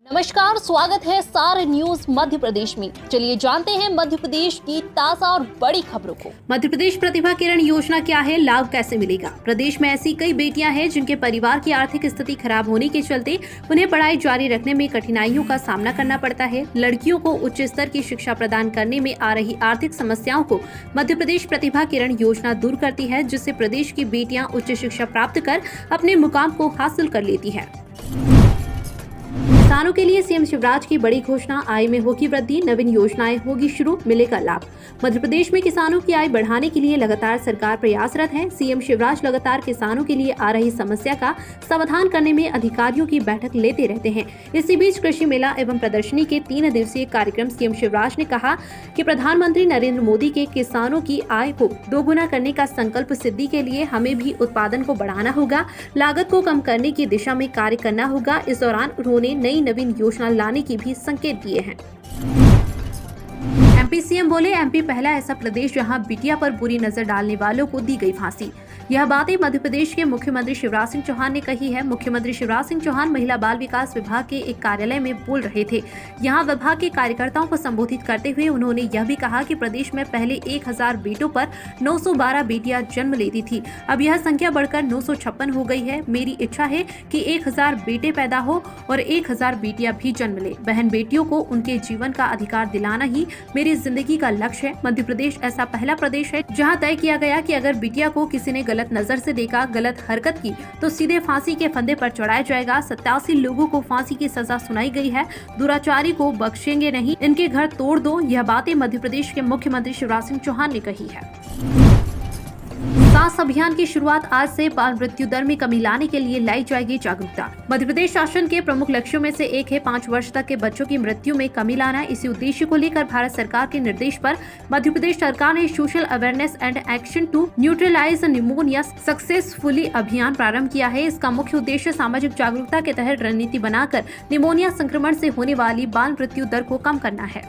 नमस्कार, स्वागत है सार न्यूज मध्य प्रदेश में। चलिए जानते हैं मध्य प्रदेश की ताजा और बड़ी खबरों को। मध्य प्रदेश प्रतिभा किरण योजना क्या है, लाभ कैसे मिलेगा। प्रदेश में ऐसी कई बेटियां हैं जिनके परिवार की आर्थिक स्थिति खराब होने के चलते उन्हें पढ़ाई जारी रखने में कठिनाइयों का सामना करना पड़ता है। लड़कियों को उच्च स्तर की शिक्षा प्रदान करने में आ रही आर्थिक समस्याओं को मध्य प्रदेश प्रतिभा किरण योजना दूर करती है, जिससे प्रदेश की बेटियां उच्च शिक्षा प्राप्त कर अपने मुकाम को हासिल कर लेती है। किसानों के लिए सीएम शिवराज की बड़ी घोषणा, आय में होगी वृद्धि, नवीन योजनाएं होगी शुरू, मिलेगा लाभ। मध्य प्रदेश में किसानों की आय बढ़ाने के लिए लगातार सरकार प्रयासरत है। सीएम शिवराज लगातार किसानों के लिए आ रही समस्या का समाधान करने में अधिकारियों की बैठक लेते रहते हैं। इसी बीच कृषि मेला एवं प्रदर्शनी के 3 दिवसीय कार्यक्रम सीएम शिवराज ने कहा कि प्रधानमंत्री नरेंद्र मोदी के किसानों की आय को दोगुना करने का संकल्प सिद्धि के लिए हमें भी उत्पादन को बढ़ाना होगा, लागत को कम करने की दिशा में कार्य करना होगा। इस दौरान उन्होंने नई नवीन योजना लाने की भी संकेत दिए हैं। एमपी सीएम बोले, एमपी पहला ऐसा प्रदेश जहां बिटिया पर बुरी नजर डालने वालों को दी गई फांसी। यह बातें मध्य प्रदेश के मुख्यमंत्री शिवराज सिंह चौहान ने कही है। मुख्यमंत्री शिवराज सिंह चौहान महिला बाल विकास विभाग के एक कार्यालय में बोल रहे थे। यहां विभाग के कार्यकर्ताओं को संबोधित करते हुए उन्होंने यह भी कहा कि प्रदेश में पहले 1000 बेटों पर 912 बेटियां जन्म लेती थी। अब यह संख्या बढ़कर 956 हो गई है। मेरी इच्छा है कि 1000 बेटे पैदा हो और 1000 बेटियां भी जन्म ले। बहन बेटियों को उनके जीवन का अधिकार दिलाना ही मेरी जिंदगी का लक्ष्य है। मध्य प्रदेश ऐसा पहला प्रदेश है जहाँ तय किया गया कि अगर बिटिया को किसी ने गलत नजर से देखा, गलत हरकत की तो सीधे फांसी के फंदे पर चढ़ाया जाएगा। 87 लोगों को फांसी की सजा सुनाई गई है। दुराचारी को बख्शेंगे नहीं, इनके घर तोड़ दो। यह बातें मध्य प्रदेश के मुख्यमंत्री शिवराज सिंह चौहान ने कही है। सास अभियान की शुरुआत आज से बाल मृत्यु दर में कमी लाने के लिए लाई जाएगी जागरूकता। मध्य प्रदेश शासन के प्रमुख लक्ष्यों में से एक है 5 वर्ष तक के बच्चों की मृत्यु में कमी लाना। इसी उद्देश्य को लेकर भारत सरकार के निर्देश पर मध्य प्रदेश सरकार ने social awareness and action to neutralise pneumonia successfully अभियान प्रारंभ किया है। इसका मुख्य उद्देश्य सामाजिक जागरूकता के तहत रणनीति बनाकर निमोनिया संक्रमण से होने वाली बाल मृत्यु दर को कम करना है।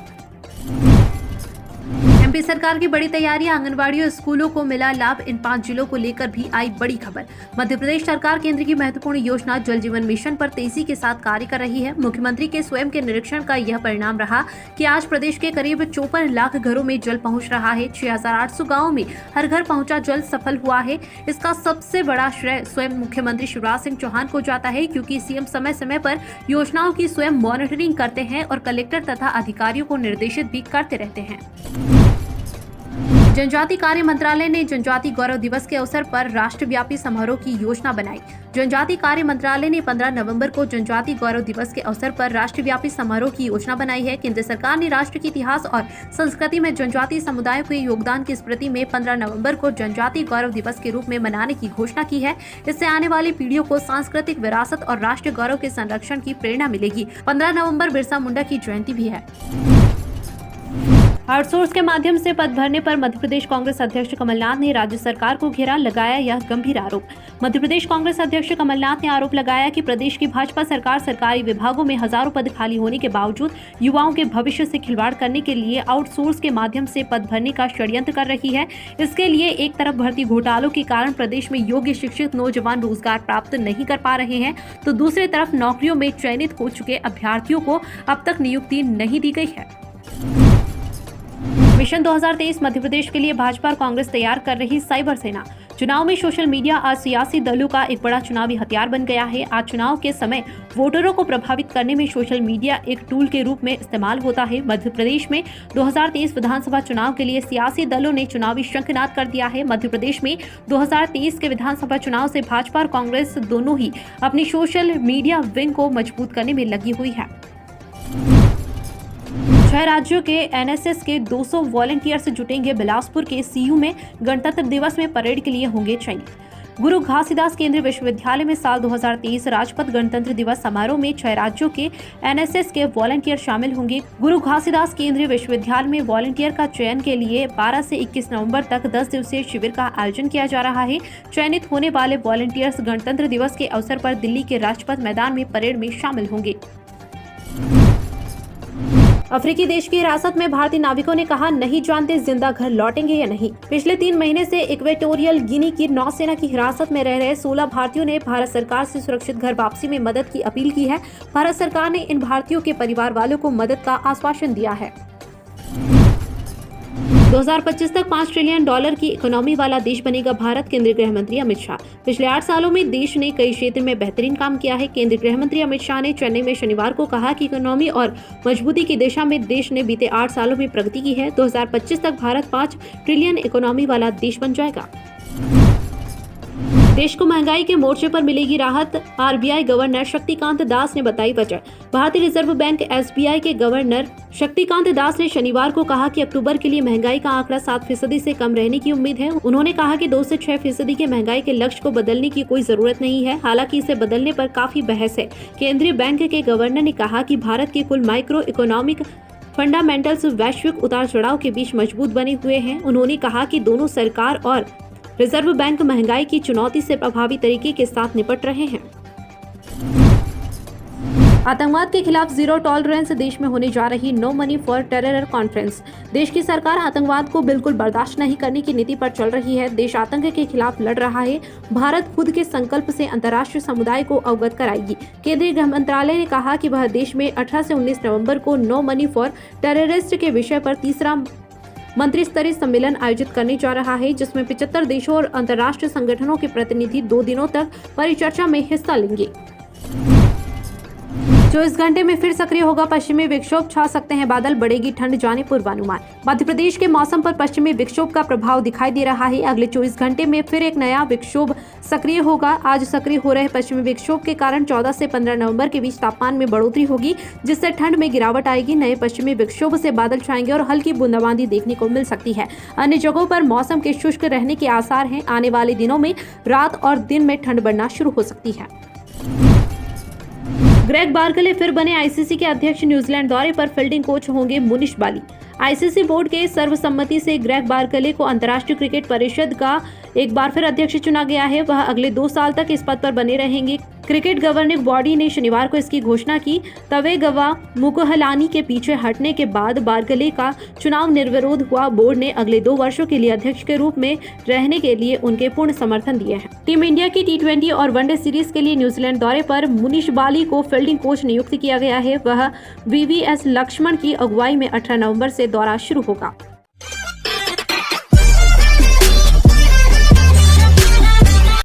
एमपी सरकार की बड़ी तैयारी, आंगनबाड़ी और स्कूलों को मिला लाभ। इन 5 जिलों को लेकर भी आई बड़ी खबर। मध्य प्रदेश सरकार केंद्र की महत्वपूर्ण योजना जल जीवन मिशन पर तेजी के साथ कार्य कर रही है। मुख्यमंत्री के स्वयं के निरीक्षण का यह परिणाम रहा कि आज प्रदेश के करीब 54 लाख घरों में जल पहुंच रहा है। 6800 गाँव में हर घर पहुंचा जल सफल हुआ है। इसका सबसे बड़ा श्रेय स्वयं मुख्यमंत्री शिवराज सिंह चौहान को जाता है, क्योंकि सीएम समय समय पर योजनाओं की स्वयं मॉनिटरिंग करते हैं और कलेक्टर तथा अधिकारियों को निर्देशित भी करते रहते हैं। जनजाति कार्य मंत्रालय ने जनजाति गौरव दिवस के अवसर पर राष्ट्रव्यापी समारोह की योजना बनाई। जनजाति कार्य मंत्रालय ने 15 नवंबर को जनजाति गौरव दिवस के अवसर पर राष्ट्रव्यापी समारोह की योजना बनाई है। केंद्र सरकार ने राष्ट्र के इतिहास और संस्कृति में जनजाति समुदायों के योगदान की स्मृति में 15 नवंबर को जनजाति गौरव दिवस के रूप में मनाने की घोषणा की है। इससे आने वाली पीढ़ियों को सांस्कृतिक विरासत और राष्ट्रीय गौरव के संरक्षण की प्रेरणा मिलेगी। 15 नवंबर बिरसा मुंडा की जयंती भी है। आउटसोर्स के माध्यम से पद भरने पर मध्य प्रदेश कांग्रेस अध्यक्ष कमलनाथ ने राज्य सरकार को घेरा, लगाया यह गंभीर आरोप। मध्य प्रदेश कांग्रेस अध्यक्ष कमलनाथ ने आरोप लगाया कि प्रदेश की भाजपा सरकार सरकारी विभागों में हजारों पद खाली होने के बावजूद युवाओं के भविष्य से खिलवाड़ करने के लिए आउटसोर्स के माध्यम से पद भरने का षड्यंत्र कर रही है। इसके लिए एक तरफ भर्ती घोटालों के कारण प्रदेश में योग्य शिक्षित नौजवान रोजगार प्राप्त नहीं कर पा रहे हैं, तो दूसरी तरफ नौकरियों में चयनित हो चुके अभ्यर्थियों को अब तक नियुक्ति नहीं दी गई है। मिशन 2023 मध्य प्रदेश के लिए भाजपा और कांग्रेस तैयार कर रही साइबर सेना। चुनाव में सोशल मीडिया आज सियासी दलों का एक बड़ा चुनावी हथियार बन गया है। आज चुनाव के समय वोटरों को प्रभावित करने में सोशल मीडिया एक टूल के रूप में इस्तेमाल होता है। मध्य प्रदेश में 2023 विधानसभा चुनाव के लिए सियासी दलों ने चुनावी शंखनाद कर दिया है। मध्य प्रदेश में 2023 के विधानसभा चुनाव से भाजपा और कांग्रेस दोनों ही अपनी सोशल मीडिया विंग को मजबूत करने में लगी हुई है। 6 राज्यों के एनएसएस के 200 वॉलंटियर्स जुटेंगे बिलासपुर के सीयू में। गणतंत्र दिवस में परेड के लिए होंगे चयनित। गुरु घासीदास केंद्रीय विश्वविद्यालय में साल 2023 राजपथ गणतंत्र दिवस समारोह में 6 राज्यों के एनएसएस के वॉलंटियर शामिल होंगे। गुरु घासीदास केंद्रीय विश्वविद्यालय में वॉलंटियर का चयन के लिए 12 से 21 नवंबर तक 10 दिवसीय शिविर का आयोजन किया जा रहा है। चयनित होने वाले वॉलंटियर्स गणतंत्र दिवस के अवसर पर दिल्ली के राजपथ मैदान में परेड में शामिल होंगे। अफ्रीकी देश की हिरासत में भारतीय नाविकों ने कहा, नहीं जानते जिंदा घर लौटेंगे या नहीं। पिछले 3 महीने से इक्वेटोरियल गिनी की नौसेना की हिरासत में रह रहे 16 भारतीयों ने भारत सरकार से सुरक्षित घर वापसी में मदद की अपील की है। भारत सरकार ने इन भारतीयों के परिवार वालों को मदद का आश्वासन दिया है। 2025 तक $5 ट्रिलियन की इकोनॉमी वाला देश बनेगा भारत, केंद्रीय गृह मंत्री अमित शाह। पिछले 8 सालों में देश ने कई क्षेत्र में बेहतरीन काम किया है। केंद्रीय गृह मंत्री अमित शाह ने चेन्नई में शनिवार को कहा कि इकोनॉमी और मजबूती की दिशा में देश ने बीते 8 सालों में प्रगति की है। 2025 तक भारत 5 ट्रिलियन इकोनॉमी वाला देश बन जाएगा। देश को महंगाई के मोर्चे पर मिलेगी राहत, आरबीआई गवर्नर शक्तिकांत दास ने बताई वजह। भारतीय रिजर्व बैंक एसबीआई के गवर्नर शक्तिकांत दास ने शनिवार को कहा कि अक्टूबर के लिए महंगाई का आंकड़ा 7% से कम रहने की उम्मीद है। उन्होंने कहा कि 2 से 6% के महंगाई के लक्ष्य को बदलने की कोई जरूरत नहीं है, हालांकि इसे बदलने पर काफी बहस है। केंद्रीय बैंक के गवर्नर ने कहा कि भारत के कुल माइक्रो इकोनॉमिक फंडामेंटल्स वैश्विक उतार चढ़ाव के बीच मजबूत बने हुए हैं। उन्होंने कहा कि दोनों सरकार और रिजर्व बैंक महंगाई की चुनौती से प्रभावी तरीके के साथ निपट रहे हैं। आतंकवाद के खिलाफ जीरो टॉलरेंस, देश में होने जा रही no money for terror conference. देश की सरकार आतंकवाद को बिल्कुल बर्दाश्त नहीं करने की नीति पर चल रही है। देश आतंक के खिलाफ लड़ रहा है। भारत खुद के संकल्प से अंतर्राष्ट्रीय समुदाय को अवगत कराएगी। केंद्रीय गृह मंत्रालय ने कहा कि वह देश में 18 से 19 नवंबर को नो मनी फॉर टेररिस्ट के विषय पर तीसरा मंत्री स्तरीय सम्मेलन आयोजित करने जा रहा है, जिसमें 75 देशों और अंतर्राष्ट्रीय संगठनों के प्रतिनिधि 2 दिनों तक परिचर्चा में हिस्सा लेंगे। 24 घंटे में फिर सक्रिय होगा पश्चिमी विक्षोभ, छा सकते हैं बादल, बढ़ेगी ठंड, जाने पूर्वानुमान। मध्य प्रदेश के मौसम पर पश्चिमी विक्षोभ का प्रभाव दिखाई दे रहा है। अगले 24 घंटे में फिर एक नया विक्षोभ सक्रिय होगा। आज सक्रिय हो रहे पश्चिमी विक्षोभ के कारण 14 से 15 नवंबर के बीच तापमान में बढ़ोतरी होगी, जिससे ठंड में गिरावट आएगी। नए पश्चिमी विक्षोभ से बादल छाएंगे और हल्की बूंदाबांदी देखने को मिल सकती है। अन्य जगहों पर मौसम के शुष्क रहने के आसार हैं। आने वाले दिनों में रात और दिन में ठंड बढ़ना शुरू हो सकती है। ग्रेग बार्कले फिर बने आईसीसी के अध्यक्ष। न्यूजीलैंड दौरे पर फील्डिंग कोच होंगे मुनीश बाली। आईसीसी बोर्ड के सर्वसम्मति से ग्रेग बार्कले को अंतर्राष्ट्रीय क्रिकेट परिषद का एक बार फिर अध्यक्ष चुना गया है। वह अगले 2 साल तक इस पद पर बने रहेंगे। क्रिकेट गवर्निंग बॉडी ने शनिवार को इसकी घोषणा की। तवेगवा मुकुहलानी के पीछे हटने के बाद बार्कले का चुनाव निर्विरोध हुआ। बोर्ड ने अगले 2 वर्षों के लिए अध्यक्ष के रूप में रहने के लिए उनके पूर्ण समर्थन दिए हैं। टीम इंडिया की T20 और वनडे सीरीज के लिए न्यूजीलैंड दौरे पर मुनीश बाली को फील्डिंग कोच नियुक्त किया गया है। वह VVS लक्ष्मण की अगुवाई में 18 नवंबर से दौरा शुरू होगा।